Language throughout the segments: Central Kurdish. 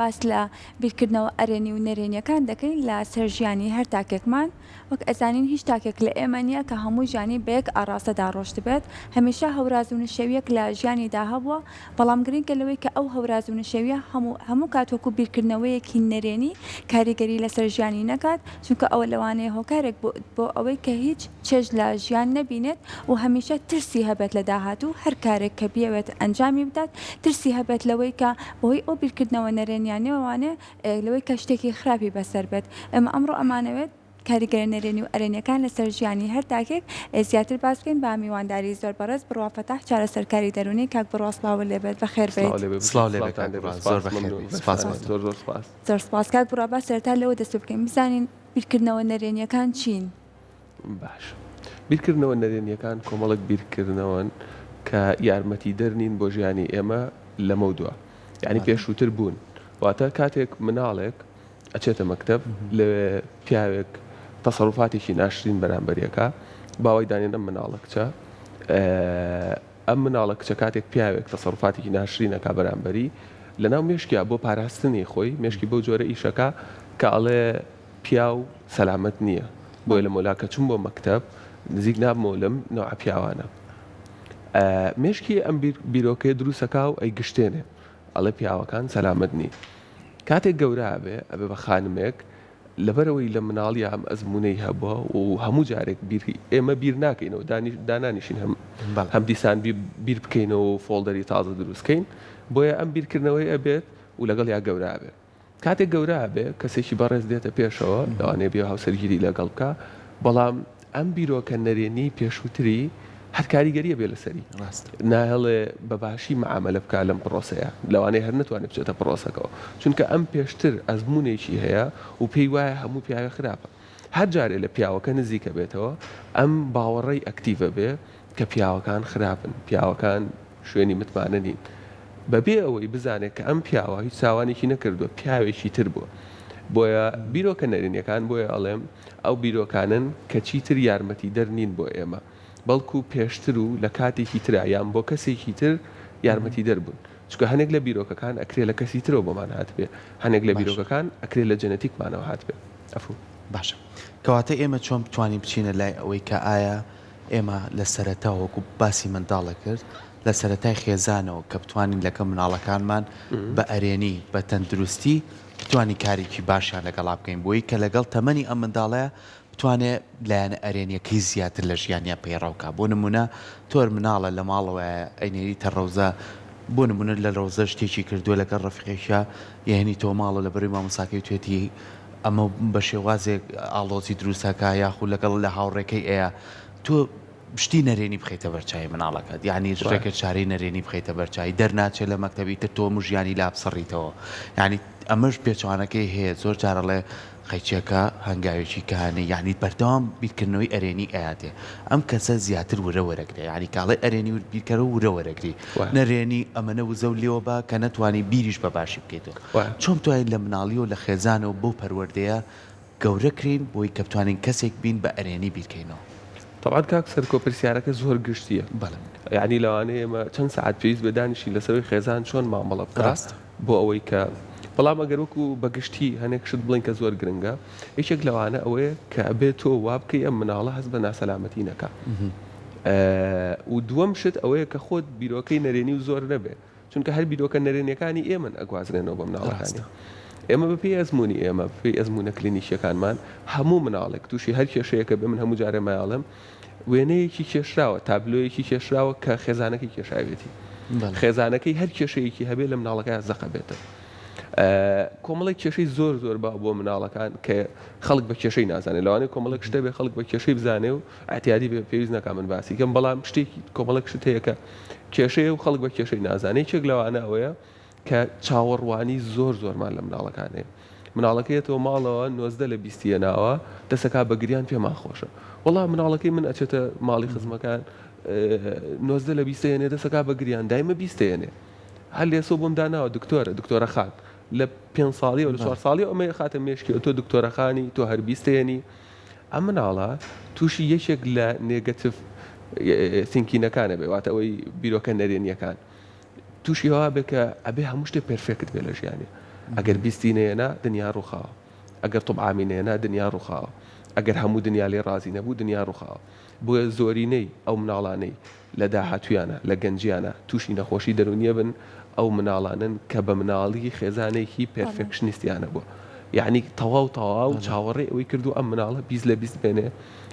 باس لە بیرکردنەوە ئەرێنی و نەرێنیەکان دەکەین لە سەر ژیانی هەر تاکێکمان وەک ئەزانین هیچ تاکێک لە ئێمە نییە کە هەموو ژیانی بە یەک ئاڕاستەدا ڕۆشت بێت هەمیشە هەوراز و نشێویەک لە ژیانیدا هەبووە بەڵام گرنگە لەوەی کە ئەو هەوراز و نشێویە هەموو کاتوەکو بیرکردنەوەیەکی نەرێنی کاریگەری لەسەر ژیانی نەکات چونکە ئەوە لەوانەیە هۆکارێک بۆ ئەوەی کە هیچ چێژ لە ژیان نەبینێت و هەمیشە ترسی هەبێت لە داهاتوو هەر کارێک کە بیەوێت ئەنجامی بدات ترسی هەبێت لەوەی کە بەهۆی ئەو بیرکردنەوە نەرێنیانەوەوانێ لەوەی کە شتێکی خراپی بەسەر بێت ئەمە ئەمڕۆ ئەمانەوێت کاریگەری نەرێنی و ئەرێنیەکان لەسەر ژیانی هەر تاکێک زیاتر باس بکەین با میوانداری زۆر بەڕێز بڕوا فەتاح چارەسەرکاری دەرونی کاک بڕوا سڵاو لێبێت بەخێر بێت زۆر سپاس کاک بڕوا با سەرەتا لەوە دەست بکەین بزانین بیرکردنەوە نەرێنیەکان چین باش بیرکردنەوە نەرێنیەکان کۆمەڵک بیرکردنەوەن کە یارمەتی دەرنین بۆ ژیانی ئێمە لەمە دووە یعنی پێشووتر بوون واتە کاتێک مناڵێک ئەچێتە مەکتەب لە پیاوێک تەسەڕوفاتێکی ناشرین بەرامبەریەکە باوەی دانێن ئەم مناڵە کچە ئەم مناڵە کچە کاتێک پیاوێک تەسەڕوفاتێکی ناشرینەکە بەرامبەری لەناو مێشکیا بۆ پاراستنی خۆی مێشکی بۆ جۆرە ئیشەکە کە ئەڵێ پیا و سەلامەت نییە بۆی لە مۆلاکە چوون بۆ مەکتەب نزیک نابمەوە لەم نەوع پیاوانە مێشکی ئەم بیرۆکەیە دروستەکە و ئەی گشتێنێ ئەڵێ پیاوەکان سەلامەت نی کاتێک گەورە ئەبێ بە خانمێک لەبەرەوەی لە مناڵی ئەم ئەزمونەی هەبووە و هەموو جارێک ئێمە بیر ناکەینەوە دانانیشین هەم دیسان بیر بکەینەوە و فۆڵدەری تازە دروستکەین بۆیە ئەم بیرکردنەوەی ئەبێت و لەگەڵ یا گەورە بێت کاتێک گەورە بێ کەسێکی بەڕێز دێتە پێشەوە لەوانەیە بێ هاوسەرگیری لەگەڵ بکە بەڵام ئەم بیرۆکە نەرێنی پێشووتری هەر کاریگەریە بێ لەسەری ناهێڵێ بەباشی معاملە بکە لەم پرۆسەیە لەوانەیە هەر نتوانێت بچێتە پرۆسەکەەوە چونکە ئەم پێشتر ئەزمونێکی هەیە و پێی وایە هەموو پیاوە خراپە هەر جارێ لە پیاوەکە نزیکە بێتەوە ئەم باوەڕێی ئەکتیڤە بێ کە پیاوەکان خراپن پیاوەکان شوێنی متمانە نین بەبێ ئەوەی بزانێت کە ئەم پیاوە هیچ چاوانێکی نەکردووە پیاوێکی تر بووە بۆیە بیرۆکە نەرێنیەکان بۆیە ئەڵێم ئەو بیرۆکانن کە چیتر یارمەتی دەرنین بۆ ئێمە بەڵکو پێشتر و لە کاتێکی ترایان بۆ کەسێکی تر یارمەتی دەربوون چکە هەنێک لە بیرۆکەکان ئەکرێ لە کەسی ترەوە بۆمان هات بێ هەنێک لە بیرۆکەکان ئەکرێت لە جەنەتیکمانەوە هات بێ ئەفو باشە کەواتە ئێمە چۆن بتوانین بچینە لای ئەوەی کە ئایا ئێمە لە سەرەتا وەکو باسی منداڵە کرد لە سەرەتای خێزانەوە کە بتوانین لەکە مناڵەکانمان بە ئەرێنی بە تەندروستی بتوانین کارێکی باشیان لەگەڵا بکەین بۆی کە لەگەڵ تەمەنی ئەم منداڵەیە بتوانێت لایەنە ئەرێنیەکەی زیاتر لە ژیانیا پەیڕەوکە بۆ نمونە تۆر مناڵە لە ماڵەوە ئەینێری تەڕەوزە بۆ نمونە لە ڕەوزە شتێکی کردووە لەگەڵ ڕەفیقێکە یعنی تۆ ماڵە لە بەروی مامۆساکەی توێتی ئەمە بە شێوازێک ئاڵۆزی دروستەکە یاخود لەگەڵ لە هاوڕێکەی ئەیە تۆ شتی نەرێنی بخەیتە بەرچای مناڵەکەت یعنی ڕێکە چارەی نەرێنی بخەیتە بەرچای دەرناچێت لە مەکتەبی تر تۆ ژیانی لا بسەڕیتەوە یعنی ئەمەش پێچوانەکەی هەیە زۆر جارەڵێ قەیچەکە هەنگاوێکی کەهانەی یعنی بەردەوام بیرکردنەوەی ئەرێنی ئااتێ ئەم کەسە زیاتر ورە وەرەگرێ ینی کاڵی ئەرێنی بیرکەرە ورە وەرەگری نەرێنی ئەمەنە وزە و لێوە بە کە نەتوانی بیریش بە باشی بکەیتەوە چۆن توانین لە مناڵی و لە خێزانەوە بۆ پەروەردەیە گەورەکرین بۆی کە بتوانین کەسێک بین بە ئەرێنی بیرکەینەوە طبعا کاک سەرکۆ پرسیارەکە زۆر گشتیە یعنی لەوانەیە ئێمە چەند سعات پێویست بەدانیشی لەسەروی خێزان چۆن مامەڵە بکات بۆ ئەوەی کە بەڵام ئەگەر وەکو بەگشتی هەنێک شت بڵین کە زۆر گرنگە یەکێک لەوانە ئەوەیە کە ئەبێت تۆ وا بکەی ئەم مناڵە هەست بە ناسەلامەتی نەکە و دووەم شت ئەوەیە کە خۆت بیرۆکەی نەرێنی و زۆر نەبێ چونکە هەر بیرۆکە نەرێنیەکانی ئێمن ئەگوازرێنەوە بە مناڵەکانی ئێمە بەپێی ئەزمموی ئێمە بەپێی ئەزمونە کلینیشیەکانمان هەموو مناڵێک تووشی هەر کێشەیەکە بێ من هەموو جارێ مایاڵم وێنەیەکی کێشراوە تابلۆیەکی کێشراوە کە خێزانەکەی کێشاوێتی خێزانەکەی هەر کێشەیەکی هەبێت لە مناڵەکە زەقە بێتە کۆمەڵێک کێشەی زۆر زۆر با بۆ مناڵەکان کە خەڵک بە کێشەی نازانێت لەوانەیە کۆمەڵێک شتە بێ خەڵک بە کێشەی بزانێ و ئەتیادی بێ پێویست ناکە من باسی کەم بەڵام شتێکی کۆمەڵێک شت هەیە کە کێشەیە و خەڵک بە کێشەی نازانێت چێک لەوانە ئەوەیە کە چاوەڕوانی زۆر زۆرمان لە مناڵەکانێ مناڵەکەیەتەوە ماڵەوە 90 لە 20 ناوە دەسەکا بە گریان پێمان خۆشە وەڵام مناڵەکەی من ئەچێتە ماڵی خزمەکان 90 لە 20 دەسەکا بە گریان دایمە 20 هەر لێسۆ بۆم داناوە دکتۆرە خان لە 5 ساڵی و لە 4 ساڵی ئەمە خاتە مێشکی تۆ دکتۆرەخانی تۆ هەر 20 ئەم مناڵە تووشی یەکێک لە نێگەتیڤ تینکینەکانە بێ واتە ئەوەی بیرۆکە نەرێنیەکان تووشی هەوا بێ کە ئەبێ هەموو شتێک پێرفێکت بێ لە ژیانێ ئەگەر بیستینەیەنا دنیا ڕووخاوە ئەگەر تۆبعامینەیەنا دنیا ڕووخاوە ئەگەر هەموو دنیا لێ ڕازی نەبوو دنیا ڕووخاوە بۆیە زۆرینەی ئەو مناڵانەی لە داهاتویانە لە گەنجیانە تووشی نەخۆشی دەرونیە بن ئەو مناڵانن کە بە مناڵی خێزانێکی پێرفێکشنیستیانە بووە یعنی تەواو چاوەڕێ ئەوەی کردو ئەم مناڵە بیست لە بیست بێنێ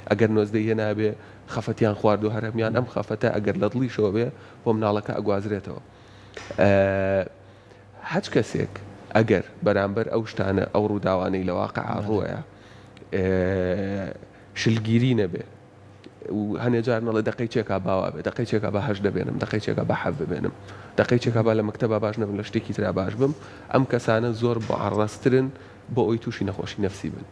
ئەگەر نۆزدەیە نابێ خەفەتیان خوارد و هەرەمیان ئەم خەفەتە ئەگەر لە دڵیشەوە بێ بۆ مناڵەکە ئەگوازرێتەوە هەچ کەسێک ئەگەر بەرامبەر ئەو شتانە ئەو ڕووداوانەی لە واقعا ڕوویە شلگیری نەبێ و هەنێ جار نەڵێ دقەی چێکا باوا بێ دقەی چێکا بە هەش دەبێنم دقەی چێکا بە حەف ببێنم دقەی چێکا با لە مەکتەبە باش نەبم لە شتێکی ترا باش بم ئەم کەسانە زۆر معڕەزترن بۆ ئەوی تووشی نەخۆشی نەفسی بن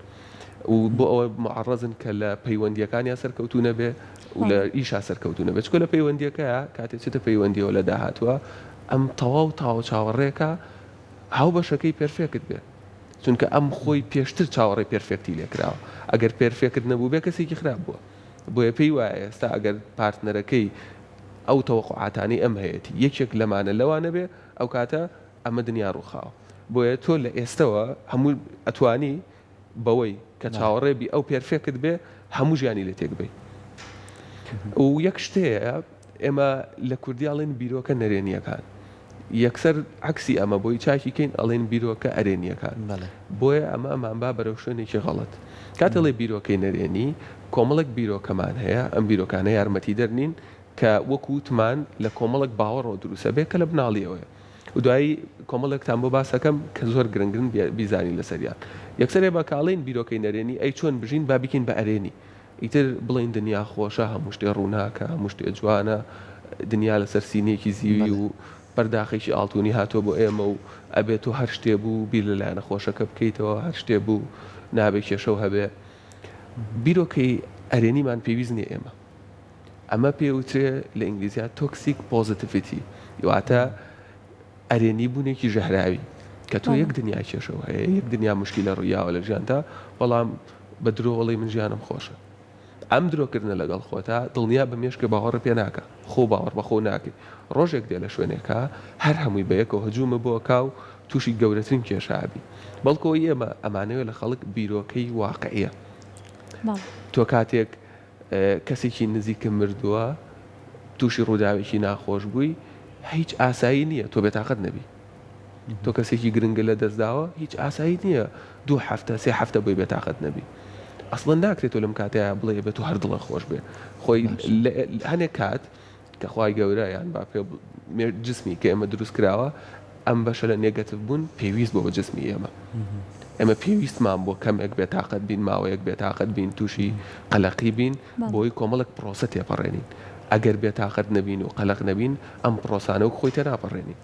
و بۆ ئەوە معڕەزن کە لە پەیوەندیەکانیان سەرکەوتو نەبێ و لە ئیشا سەرکەوتو نەبێت چکە لە پەیوەندیەکەیە کاتێک چێتە پەیوەندیەوە لە داهاتوە ئەم تەواو چاوەڕێکە هاو بەشەکەی پێرفێکت بێ چونکە ئەم خۆی پێشتر چاوەڕێ پێرفێکتی لێکراوە ئەگەر پێرفێکت نەبوو بێ کەسێکی خراپ بووە بۆیە پێی وایە ئێستا ئەگەر پارتنەرەکەی ئەو تەوەقعاتانی ئەم هەیەی یەکێک لەمانە لەوانە بێ ئەو کاتە ئەمە دنیا ڕووخاوە بۆیە تۆ لە ئێستەوە هەموو ئەتوانی بەوەی کە چاوەڕێبی ئەو پێرفێکت بێ هەموو ژیانی لێ تێک بێ و یەک شتەیە ئێمە لە کوردیاڵێن بیرۆکە نەرێنیەکان یەکسەر عکسی ئەمە بۆی چاکی کەین ئەڵێن بیرۆکە ئەرێنیەکان بۆیە ئەمە ئەمان با بەرەو شوێنێکی غەڵەت کاتەڵێ بیرۆکەی نەرێنی کۆمەڵک بیرۆکەمان هەیە ئەم بیرۆکانە یارمەتی دەرنین کە وەکووتمان لە کۆمەڵک باوەڕەوە دروسە بێ کە لە بناڵیەوەی و دوایی کۆمەڵێکتان بۆ باسەکەم کە زۆر گرنگن بیزانی لەسەریان یەکسەرێ بە کاڵین بیرۆکەی نەرێنی ئەی چۆن بژین با بکەین بە ئەرێنی ئیتر بڵین دنیا خۆشە هەموو شتێ ڕووناکە هەموو شتێ جوانە دنیا لەسەر سینێکی زیوی و بەرداخێکی ئاڵتونی هاتۆ بۆ ئێمە و ئەبێت و هەر شتێ بوو بیر لەلایەنە خۆشەکە بکەیتەوە هەر شتێ بوو نابێ کێشەو هەبێ بیرۆکەی ئەرێنیمان پێویست نیە ئێمە ئەمە پێوترێ لە ئینگلیزیە تۆکسیک پۆزیتیڤیتی واتە ئەرێنی بوونێکی ژەهراوی کە تۆ یەک دنیا کێشەوە هەیە یەک دنیا مشکلە ڕوویاوە لە ژیانتا بەڵام بە درۆوەڵی من ژیانم خۆشە ئەم درۆکردنە لەگەڵ خۆتا دڵنیا بە مێشکە باوەڕ پێ ناکە خۆ باوەڕ بەخۆ ناکەی ڕۆژێک دێ لە شوێنێکە هەر هەمووی بەیەکەوە هەجوومە بۆ کاو تووشی گەورەترین کێشابی بەڵکەوە ئێمە ئەمانەوە لە خەڵک بیرۆکەی واقعیە تۆ کاتێک کەسێکی نزیکە مردووە تووشی ڕووداوێکی ناخۆش بووی هیچ ئاسایی نییە تۆ بێتاقەت نەبی تۆ کەسێکی گرنگە لە دەستداوە هیچ ئاسایی نییە 2 هەفتە 3 هەفتە بۆی بێتاقەت نەبی ئەسڵەن ناکرێت لەم کاتەیە بڵێ بێت و هەر دڵە خۆش بێ خۆی هەنێک کات کە خوای گەورە یان با پێ جسمی کە ئێمە دروست کراوە ئەم بەشە لە نێگەتیڤ بوون پێویست بۆ بە جسمی ئێمە پێویستمان بۆ کەمێک بێتاقەت بین ماوەیەک بێتاقەت بین تووشی قەلەقی بین بۆی کۆمەڵک پرۆسە تێپەڕێنین ئەگەر بێتاقەت نەبین و قەلەق نەبین ئەم پرۆسانە و خۆی تێناپەڕێنین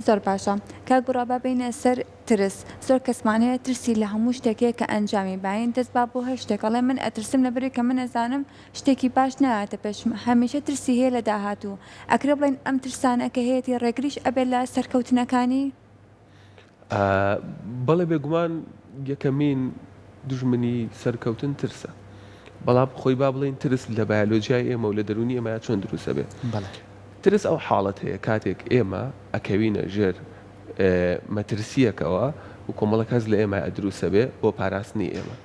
زۆر باشە کاک گوڕابە بینە سەر ترس زۆر کەسمانەیە ترسی لە هەموو شتێکەیە کە ئەنجامی باین دەست با بۆ هەر شتێکەڵێ من ئەترسم لەبەری کە من ئەزانم شتێکی باش نایاتە پێش هەمیشە ترسی هەیە لە داهاتوو ئەکرێ بڵێن ئەم ترسانە کە هەیەی ڕێگریش ئەبێ لە سەرکەوتنەکانی بەڵێ بێگومان یەکەمین دوژمنی سەرکەوتن ترسە بەڵام خۆی با بڵێن ترس لە بایۆلۆژیای ئێمە و لە دەرونی ئێمە چۆن دروستە بێ ترس ئەو حاڵەت هەیە کاتێک ئێمە ئەکەوینە ژێر مەترسیەکەوە و کۆمەڵک هەز لە ئێمە ئەدروسە بێ بۆ پاراستنی ئێمە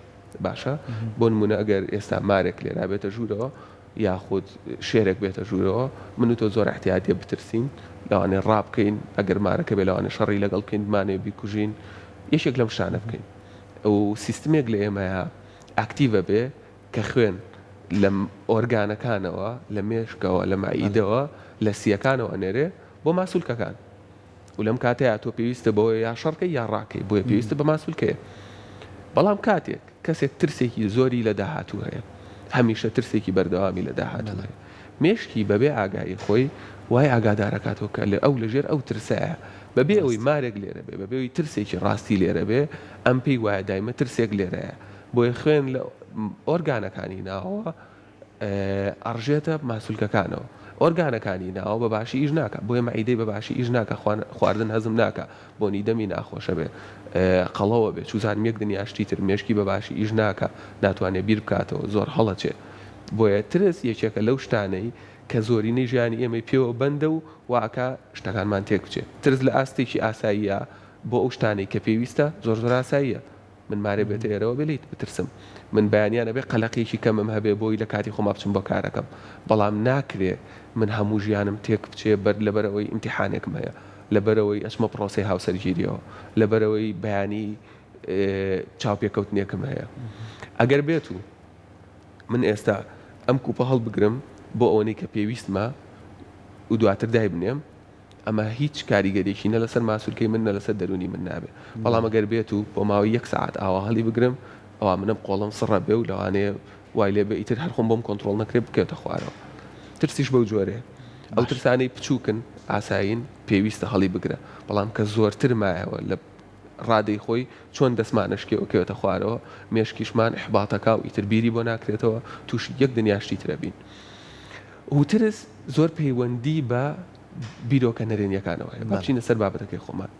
باشە بۆ نمونە ئەگەر ئێستا مارێک لێرا بێتە ژوورەوە یاخود شێرێک بێتە ژوورەوە من و تۆ زۆر احتیاطیە بترسین لەوانێ ڕابکەین ئەگەر مارەکە بێ لەوانێ شەڕی لەگەڵ بکەین بمانێ بیکوژین یەشێک لەم شانە بکەین ئەو سیستمێک لە ئێمەیە ئاکتیڤە بێ کە خوێن لەم ئۆرگانەکانەوە لە مێشکەوە لە مائیدەوە لە سیەکانەوە ئەنێرێ بۆ ماسوولکەکان و لەم کاتەیە تۆ پێویستە بۆ یا شەڕکەی یا ڕاکەی بۆیە پێویستە بە ماسوولکەیە بەڵام کاتێک کەسێک ترسێکی زۆری لە داهاتوو هەیە هەمیشە ترسێکی بەردەوامی لە داهاتوو هەیە مێشکی بەبێ ئاگایی خۆی وای ئاگادارەکاتەوە کە لە ئەو لەژێر ئەو ترسایە بەبێ ئەوەی مارێک لێرە بێ بەبێەوەی ترسێکی ڕاستی لێرە بێ ئەم پێی وایە دایمە ترسێک لێرەیە بۆیە خوێن لە ئۆرگانەکانی ناوە ئەڕژێتە ماسوولکەکانەوە ئۆرگانەکانی ناوە بە باشی ئیش ناکە بۆیە مەعیدەی بە باشی ئیش ناکە خواردن هەزم ناکە بۆ نیدەمی ناخۆشە بێ قەڵەوە بێ چوزان مێک دنیاشتی تر مێشکی بە باشی ئیش ناکە ناتوانێت بیر بکاتەوە زۆر هەڵەچێ بۆیە ترس یەکێکە لەو شتانەی کە زۆرینەی ژیانی ئێمە پێوە بەندە و واکە شتەکانمان تێک بچێت ترس لە ئاستێکی ئاساییە بۆ ئەو شتانەی کە پێویستە زۆر زۆر ئاساییە من مارێ بێتە ئێرەوە بێت بترسم من بەیانیانە بێ قەلەقێکی کەمم هەبێ بۆی لە کاتی خۆما بچم بۆ کارەکەم بەڵام ناکرێ من هەموو ژیانم تێک بچێ لەبەرەوەی ئیمتیحانێکم هەیە لەبەرەوەی ئەچمە پرۆسی هاوسەرگیریەوە لەبەرەوەی بەیانی چاوپێکەوتنێکم هەیە ئەگەر بێت و من ئێستا ئەم کوپە هەڵبگرم بۆ ئەوەی کە پێویستمە و دواتر دای بنێم ئەمە هیچ کاریگەریشی نە لەسەر ماسوولکەی من نە لەسەر دەرونی من نابێ بەڵام ئەگەر بێت و بۆ ماوەی 1 ساعت ئاوا هەڵی بگرم ئەوە منم قۆڵم سڕە بێ و لەوانەیە وای لێ بێ ئیتر هەر خۆم بۆم کۆنتترۆل نەکرێت بکەوتە خوارەوە ترسیش بەو جۆرێ ئەو ترسانەی بچووکن ئاساین پێویستە هەڵی بگرە بەڵام کە زۆرتر مایەوە لە ڕادەی خۆی چۆن دەسمانشکێوەکەوێتە خوارەوە مێشکیشمان احباتەکە و ئیتر بیری بۆ ناکرێتەوە تووشی یەک دنیاشتی ترە بین وترس زۆر پەیوەندی بە بیرۆکە نەرێنیەکانەوە بچینە سەر بابەتەکەی خۆمان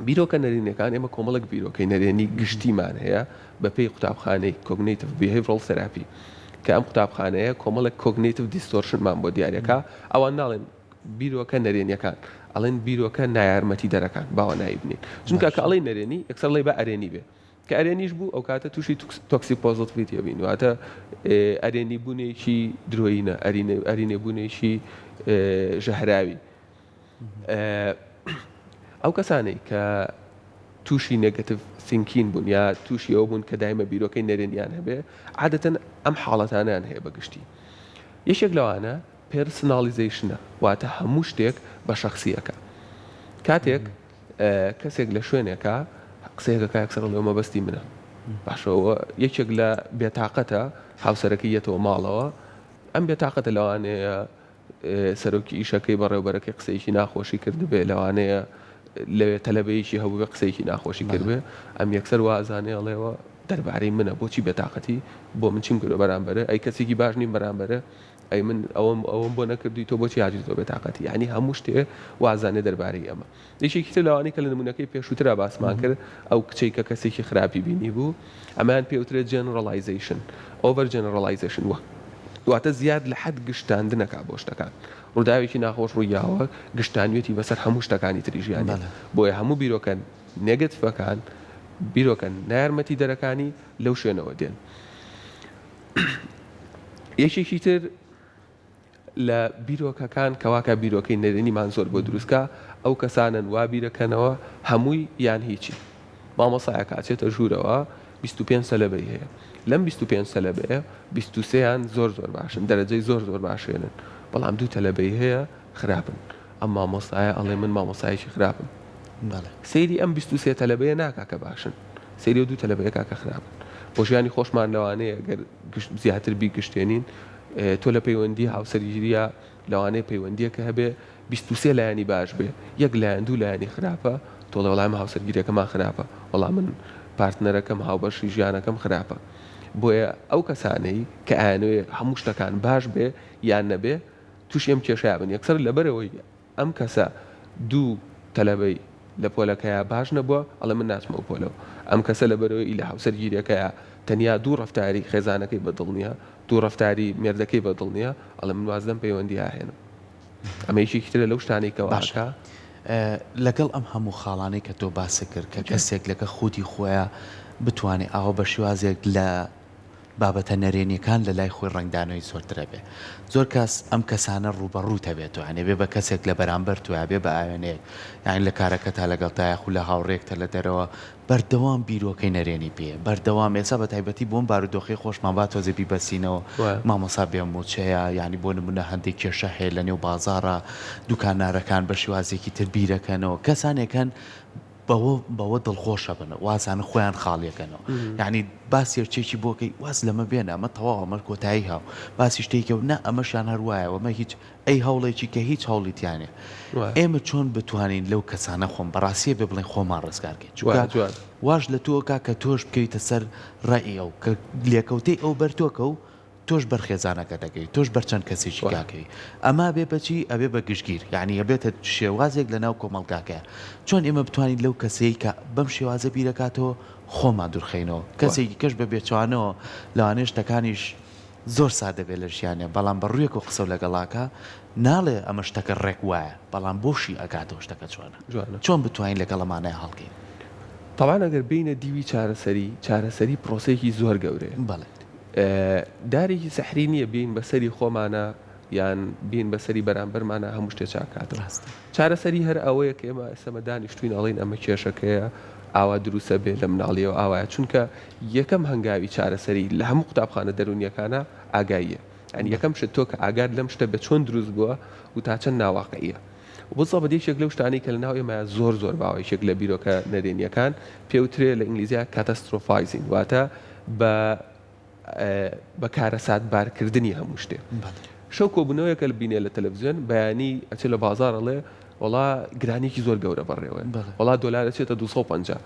بیرۆکە نەرێنیەکان ئێمە کۆمەڵک بیرۆکەی نەرێنی گشتیمان هەیە بە پێی قوتابخانەی کۆگنیتیڤ بیهیڤیرال تەراپی کە ئەم قوتابخانەیە کۆمەڵک کۆگنیتیڤ دیستۆرشنمان بۆ دیارەکە ئەوان ناڵێن بیرۆکە نەرێنیەکان ئەڵێن بیرۆکە نایارمەتی دەرەکان باوە نایبنین چونکە کە ئەڵێ نەرێنی یەکسەر لێ بە ئەرێنی بێ کە ئەرێنیش بوو ئەو کاتە تووشی تۆکسی پۆزیتیڤیتیە بین واتە ئەرێنی بوونێکی درۆینە ئەرینێ بوونێکی ژەهراوی ئەو کەسانەی کە تووشی نێگەتیڤ تینکین بوون یا تووشی ئەو بوون کە دایمە بیرۆکەی نەرێنیان هەبێ عادەتەن ئەم حاڵەتانیان هەیە بەگشتی یەکێک لەوانە پێرسنالیزیشنە واتە هەموو شتێک بە شەخسیەکە کاتێک کەسێک لە شوێنێکە قسەیەکە یەکسەر لەوە مەبەستی منە باشەوە یەکێک لە بێتاقەتە هاوسەرەکەی یەتەوە ماڵەوە ئەم بێتاقەتە لەوانەیە سەرۆکی ئیشەکەی بەڕێوبەرەکەی قسەیەکی ناخۆشی کردبێ لەوانەیە لەوێ تەلەبەیەکی هەبوو بە قسەیەکی ناخۆشی کردبێ ئەم یەکسەر وازانەیەڵێەوە دەربارەی منە بۆچی بێتاقەتی بۆ من چیم کردو بەرامبەرە ئەی کەسێکی باش نیم بەرامبەرە ئەی من ئەوم بۆ نەکردوی تۆ بۆچی یاجیتۆ بێتاقەتی ینی هەموو شتێ وازانێ دەربارەی ئەمە یەکێکی تر لەوانەی کە لە نمونونەکەی پێشووترا باسمان کرد ئەو کچەی کە کەسێکی خراپی بینی بوو ئەمان پێوترێت جێنڕەلایزیشن ئۆڤەر جێنڕەلایزیشن واتە زیاد لە حەد گشتاندنەکە بۆ شتەکان ڕووداوێکی ناخۆش ڕوویاوە گشتانوێتی بەسەر هەموو شتەکانی تری ژیانی بۆیە هەموو بیرۆکەن نێگەتیڤەکان بیرۆکەن نایارمەتی دەرەکانی لەو شوێنەوە دێن یەکێکی تر لە بیرۆکەکان کەواکە بیرۆکەی نەرێنیمان زۆر بۆ دروستکە ئەو کەسانن وا بیرەکەنەوە هەمووی یان هیچی مامۆسایە کاچێتە ژوورەوە 25 سەلەبەی هەیە لەم 25 سەلەبەیە 23یان زۆر باشن دەرەجەی زۆر باشێنن بەڵام 2 تەلەبەی هەیە خراپن ئەم مامۆسایە ئەڵێ من مامۆسایەکی خراپم سەیری ئەم 23 تەلەبەیە ناکا کە باشن سەیری و 2 تەلەبەیە کاکە خراپن بۆ ژیانی خۆشمان لەوانەیە گەر زیاتر بیگشتێنین تۆ لە پەیوەندی هاوسەرگیریە لەوانەیە پەیوەندیە کە هەبێ 23 لایانی باش بێ یەک لایەن 2 لایانی خراپە تۆ لە وەڵام هاوسەرگیریەکەمان خراپە وەڵام من پارتنەرەکەم هاوبەشی ژیانەکەم خراپە بۆیە ئەو کەسانەی کە ئاەوێ هەموو شتەکان باش بێ یان نەبێ تووشی ئەم کێشەیە بن یەکسەر لەبەرەوەی ئەم کەسە 2 تەلەبەی لە پۆلەکەیە باش نەبووە ئەڵێ من ناچمە و پۆلەوە ئەم کەسە لەبەرەوەی لە هاوسەرگیریەکەیە تەنیا 2 ڕەفتاری خێزانەکەی بەدڵ نییە 2 ڕەفتاری مێردەکەی بەدڵ نییە ئەڵێ من وازدەم پەیوەندی هاهێنم ئەمە یەکێکی ترە لەو شتانەی کە باشە لەگەڵ ئەم هەموو خاڵانەی کە تۆ باسی کرد کە کەسێک لەکە خودی خۆیە بتوانێت ئاوە بە شێوازێک لە بابەتە نەرێنیەکان لە لای خۆی ڕنگدانەوەی زۆرترە بێ زۆر کەس ئەم کەسانە ڕوبەڕوو تەبێت و هەنێ بێ بە کەسێک لە بەرامبەر توە بێ بە ئاوێنەیە یان لە کارەکە تا لەگەڵ تایەخ و لە هاوڕێکتە لە دەرەوە بەردەوام بیرۆکەی نەرێنی پێ بەردەوام ێسا بە تایبەتی بۆم بارودۆخی خۆشمان با تۆزە بیبەسینەوە مامۆسا بێموچەیە ینی بۆ نمونە هەندێک کێشە هەیە لە نێو بازاڕە دوکانارەکان بە شێوازێکی تر بیرەکەنەوە کەسانێکن بەوە دڵخۆشە بن وازانە خۆیان خاڵیەکەنەوە یعنی باسی هەرچێکی بۆکەی واز لەمە بێنە ئەمە تەواو ئەمە کۆتایی هاو باسی شتێکە و نە ئەمەشان هەروایەوە مە هیچ ئەی هەوڵێکی کە هیچ هەوڵیتیانێ ئێمە چۆن بتوانین لەو کەسانە خۆم بەڕاستیە بێ بڵێن خۆمان ڕزگارکەین چونکە واش لە تۆکە کە تۆش بکەیتە سەر ڕێی ئەو کە لێکەوتەی ئەو بەرتۆکە و تۆش بەرخێزانەکە دەکەی تۆش بەرچەند کەسێکی کاکەوی ئەما بێ بەچی ئەبێ بە گشتگیر یعنی ئەبێتە شێوازێک لە ناو کۆمەڵگاکە چۆن ئێمە بتوانین لەو کەسەی کە بەم شێوازە بیرەکاتەوە خۆمان دوورخینەوە کەسێکی کەش بە بێچوانەوە لەوانێ شتەکانیش زۆر سادە بێ لە ژیانێ بەڵام بە ڕوویەک و قسە و لەگەڵاکە ناڵێ ئەمە شتەکە ڕێک وایە بەڵام بۆشی ئەگاتەوە شتەکە جوانە. چۆن بتوانین لەگەڵەمانەیە هەڵگەین طبعا ئەگەر بینە دیوی چارەسەری پرۆسێکی زۆر گەورەیە بەڵێ دارێکی سەحری نییە بین بەسەری خۆمانە یان بین بەسەری بەرامبەرمانە هەموو شتێ چاکاتەوە ڕاستە چارەسەری هەر ئەوەیە کە ئێمە ئێسمە دانیشتوین ئەڵین ئەمە کێشەکەیە ئاوا دروستە بێ لە مناڵیەوە ئاوایە چونکە یەکەم هەنگاوی چارەسەری لە هەموو قوتابخانە دەرونیەکانە ئاگاییە ئەنی یەکەم شت تۆ کە ئاگاد لەم شتە بە چۆن دروست بووە و تا چەند ناواقعیە بۆ بەدێشێک لەو شتانی کە لە ناو ئێمە زۆر باوەیەک لە بیرۆکە نەرێنیەکان پێوترێ لە ئینگلیزیە کاتەسترۆفایزین واتە بە کارەسات بارکردنی هەموو شتێ شەو کۆبوونەوەیەکە بینێ لە تەلەڤیزیۆن بەیانی ئەچێت لە بازاڕەڵێ وڵا گرانێکی زۆر گەورە بەڕێوە وڵا دۆلار ئەچێتە 250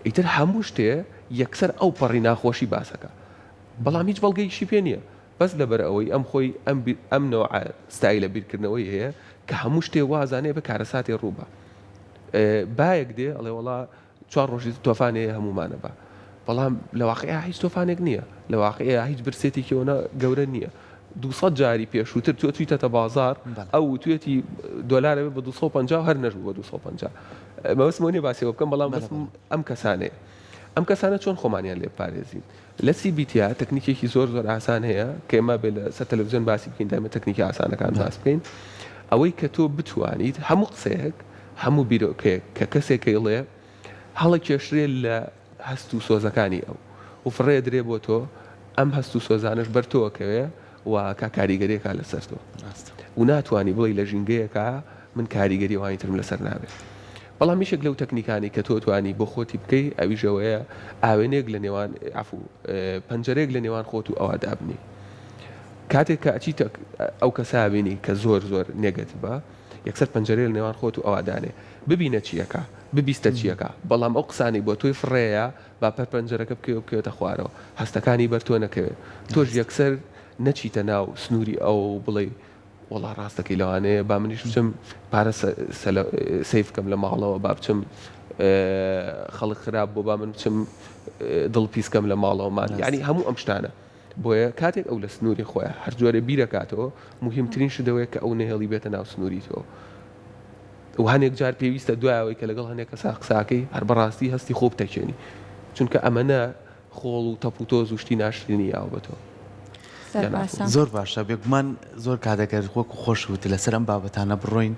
ئیتر هەموو شتێ یەکسەر ئەو پەڕی ناخۆشی باسەکە بەڵام هیچ بەڵگەیشی پێ نییە بەس لەبەر ئەوەی ئەم خۆی ئەم نەوە ستایل لە بیرکردنەوەی هەیە کە هەموو شتێ وازانێ بە کارەساتی ڕووبە بایەک دێ ئەڵێ وڵا 4 ڕۆژی تۆفانەیە هەمومانە بە بەڵام لە واقعیا هیچ تۆفانێک نییە لە واقعیا هیچ برسێتێکیەوە گەورە نییە 200 جاری پێشووتر تۆ تویتەتە بازار ئەو توێتی دۆلارە بە 250 هەر نەژوو بە 250 مەوەسمۆنی باسیەوە بکەم بەڵام ئەم کەسانە چۆن خۆمانیان لێ پارێزین لە CBT تەکنیکێکی زۆر ئاسان هەیە کە ئێمە بێ لە سەر تەلەڤیزیۆن باسی بکەین دامە تەکنیکی ئاسانەکان باس بکەین ئەوەی کە تۆ بتوانیت هەموو قسەیەک هەموو بیرۆکەیەک کە کەسێکەیڵێ هەڵە کێشرێ لە هەست و سۆزەکانی ئەو و فڕێ درێ بۆ تۆ ئەم هەست و سۆزانش بەرتۆکەوێ و کا کاریگەریەکە لەسەر تۆ و ناتوانانی بڵی لە ژینگەیەکە من کاریگەری وانیترم لەسەر نابێت بەڵام میشێک لەو تەکنیکانی کە تۆ توانی بۆ خۆتی بکەی ئەویژەوەیە ئاوێنێک لە نێوان پەنجەرێک لە نێوان خۆت و ئەوە دابنی کاتێک کە ئەچیت ئەو کەسابینی کە زۆر نێگەتیڤە یەکسەر پەنجەرێ لە نێوان خۆت و ئەوادانێ ببینە چیەکە ببیستە چیەکە بەڵام ئەو قسانی بۆ تۆی فڕەیە با پەر پەنجەرەکە بکەوێتە خوارەوە هەستەکانی بەرتۆ نەکەوێت تۆش یەکسەر نەچیتە ناو سنووری ئەو بڵێ وڵا ڕاستەکەی لەوانەیە با منیش بچم پارە سیف بکەم لە ماڵەوە با بچم خەڵک خراپ بۆ با من بچم دڵ پیسکەم لە ماڵەوەمان یعنی هەموو ئەم شتانە بۆیە کاتێک ئەو لە سنووری خۆیان هەر جۆرە بیرەکاتەوە مهمترین شدەوەیە کە ئەو نهێڵی بێتە ناو سنووری تۆ و هەنێک جار پێویستە دوایەوەی کە لەگەڵ هەنێک کەسا قساکەی هەر بەڕاستی هەستی خۆ بتەکێنی چونکە ئەمەنە خۆڵ و تەپ و تۆز و شتی ناشرینی یاو بە تۆ زۆر باشە بێگومان زۆر کاتەکەر وەکو خۆشوت لەسەر ئەم بابەتانە بڕۆین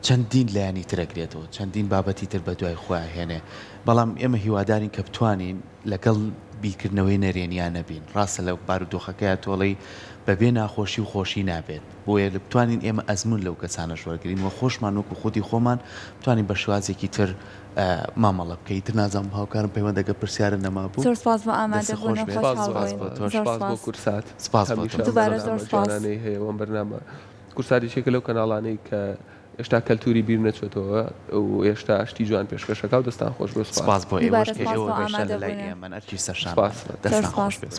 چەندین لایانی ترەگرێتەوە چەندین بابەتی تر بە دوای خۆیان هێنێ بەڵام ئێمە هیوادارین کە بتوانین لەگەڵ بیرکردنەوەی نەرێنیان نەبین ڕاستە لەو بارودۆخەکەیە تۆڵی بەبێ ناخۆشی و خۆشی نابێت بۆیە لە بتوانین ئێمە ئەزمون لەو کەسانە شوەرگرین و خۆشمان وەکو خودی خۆمان بتوانین بە شوازێکی تر مامەڵە بکەی تر نازانم هاوکارم پەیوەندەکە پرسیارە نەما بوو زۆر سپاس بۆ ئامادەبوون و سپاس بۆ کورسات سپاس دووبارە زۆر سپاس هەیە وەم بەرنامە کورساتێکێکە لەو کەناڵانەی کە ئێشتا کەلتوری بیر نەچێتەوە و ئێشتا شتی جوان پێشکەشەکە و دەستان خۆش بۆ سپاس بۆ ئێوەش ئێوە بەشە لە لای ئێمە ئەرکی سەرشان دەستان خۆش بێت